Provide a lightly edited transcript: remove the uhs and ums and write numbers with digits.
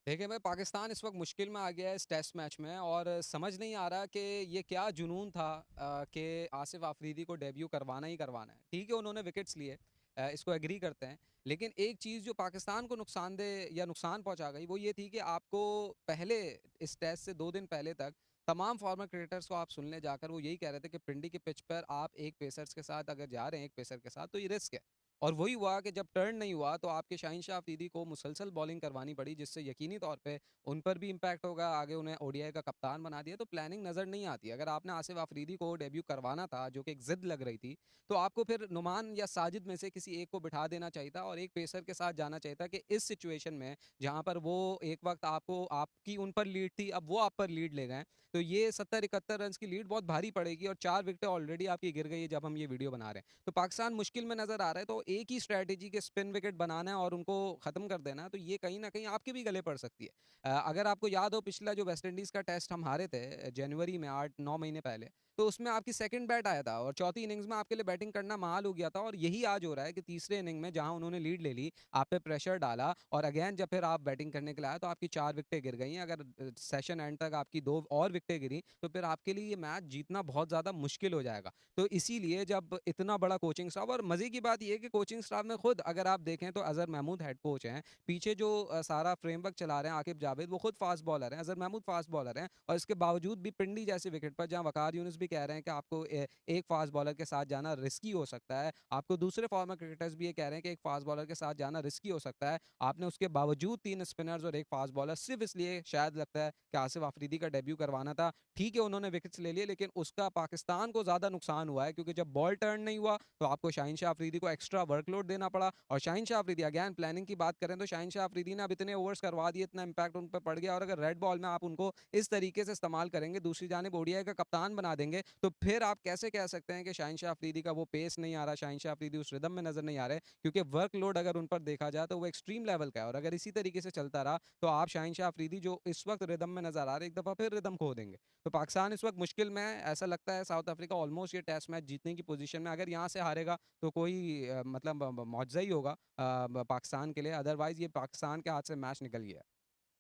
देखिए मैं पाकिस्तान इस वक्त मुश्किल में आ गया है इस टेस्ट मैच में और समझ नहीं आ रहा कि ये क्या जुनून था कि आसिफ आफरीदी को डेब्यू करवाना ही करवाना है। ठीक है उन्होंने विकेट्स लिए, इसको एग्री करते हैं। लेकिन एक चीज़ जो पाकिस्तान को नुकसानदेह या नुकसान पहुंचा गई वो ये थी कि आपको पहले इस टेस्ट से 2 दिन पहले तक तमाम फॉर्मर क्रिकेटर्स को आप सुन ले जाकर वो यही कह रहे थे कि पिंडी के पिच पर आप एक पेसर्स के साथ अगर जा रहे हैं, एक पेसर के साथ, तो ये रिस्क है। और वही हुआ कि जब टर्न नहीं हुआ तो आपके शाहीन शाह अफरीदी को मुसलसल बॉलिंग करवानी पड़ी, जिससे यकीनी तौर पे उन पर भी इम्पैक्ट होगा। आगे उन्हें ओडीआई का कप्तान बना दिया तो प्लानिंग नज़र नहीं आती। अगर आपने आसिफ अफरीदी को डेब्यू करवाना था, जो कि एक जिद लग रही थी, तो आपको फिर नुमान या साजिद में से किसी एक को बिठा देना चाहिए था और एक पेसर के साथ जाना चाहिए था कि इस सिचुएशन में जहां पर वो एक वक्त आपको आपकी उन पर लीड थी, अब वो आप पर लीड ले गए, तो ये 70-71 रन की लीड बहुत भारी पड़ेगी और 4 विकेटें ऑलरेडी आपकी गिर गई है जब हम ये वीडियो बना रहे हैं। तो पाकिस्तान मुश्किल में नजर आ रहा है, तो एक ही स्ट्रैटेजी के स्पिन विकेट बनाना है और उनको खत्म कर देना है, तो ये कहीं ना कहीं आपके भी गले पड़ सकती है। अगर आपको याद हो पिछला जो वेस्ट इंडीज का टेस्ट हम हारे थे जनवरी में 8-9 महीने पहले, तो उसमें आपकी सेकंड बैट आया था और चौथी इनिंग्स में आपके लिए बैटिंग करना महाल हो गया था। और यही आज हो रहा है कि तीसरे इनिंग में जहां उन्होंने लीड ले ली, आप पे प्रेशर डाला और अगेन जब फिर आप बैटिंग करने के लिए आए तो आपकी 4 विकेटें गिर गई हैं। अगर सेशन एंड तक आपकी 2 और विकेटें गिरी तो फिर आपके लिए ये मैच जीतना बहुत ज़्यादा मुश्किल हो जाएगा। तो इसीलिए जब इतना बड़ा कोचिंग स्टाफ, और मजे की बात यह है कि कोचिंग स्टाफ में खुद अगर आप देखें तो अजहर महमूद हेड कोच हैं, पीछे जो सारा फ्रेमवर्क चला रहे हैं आकिब जावेद, वो खुद फास्ट बॉलर हैं, अजहर महमूद फास्ट बॉलर हैं, और इसके बावजूद भी पिंडी जैसे विकेट पर जहां वकार यूनुस भी कह रहे हैं कि आपको एक फास्ट बॉलर के साथ जाना रिस्की हो सकता है, आपको दूसरे फॉर्मर क्रिकेटर्स भी ये कह रहे हैं कि एक फास्ट बॉलर के साथ जाना रिस्की हो सकता है, आपने उसके बावजूद 3 स्पिनर्स और एक फास्ट बॉलर सिर्फ इसलिए शायद लगता है कि आसिफ आफरीदी का डेब्यू करवाना था। ठीक है उन्होंने विकेट्स ले लिए, लेकिन उसका पाकिस्तान को ज्यादा नुकसान हुआ है क्योंकि जब बॉल टर्न नहीं हुआ तो आपको शाहीन शाह अफरीदी को एक्स्ट्रा वर्कलोड देना पड़ा। और शाहीन शाह अफरीदी, अगेन प्लानिंग की बात करें तो शाहीन शाह अफरीदी ने अब इतने ओवर्स करवा दिए, इतना इंपैक्ट उन पर पड़ गया, और अगर रेड बॉल में आप उनको इस तरीके से इस्तेमाल करेंगे, दूसरी जानिब ओडीआई का कप्तान बना देंगे, तो फिर आप कैसे कह सकते हैं कि शाहीन शाह अफरीदी का वो पेस नहीं आ रहा, शाहीन शाह अफरीदी उस रिदम में नजर नहीं आ रहे, क्योंकि वर्कलोड अगर उन पर देखा जाए तो वो एक्सट्रीम लेवल का है। और अगर इसी तरीके से चलता रहा तो आप शाहीन शाह अफरीदी जो इस वक्त रिदम में नजर आ रहे, एक दफा फिर रिदम खो देंगे। तो पाकिस्तान इस वक्त मुश्किल में है, ऐसा लगता है साउथ अफ्रीका ऑलमोस्ट ये टेस्ट मैच जीतने की पोजीशन में, अगर यहाँ से हारेगा तो कोई मतलब मुआवजा ही होगा पाकिस्तान के लिए, अदरवाइज ये पाकिस्तान के हाथ से मैच निकल गया।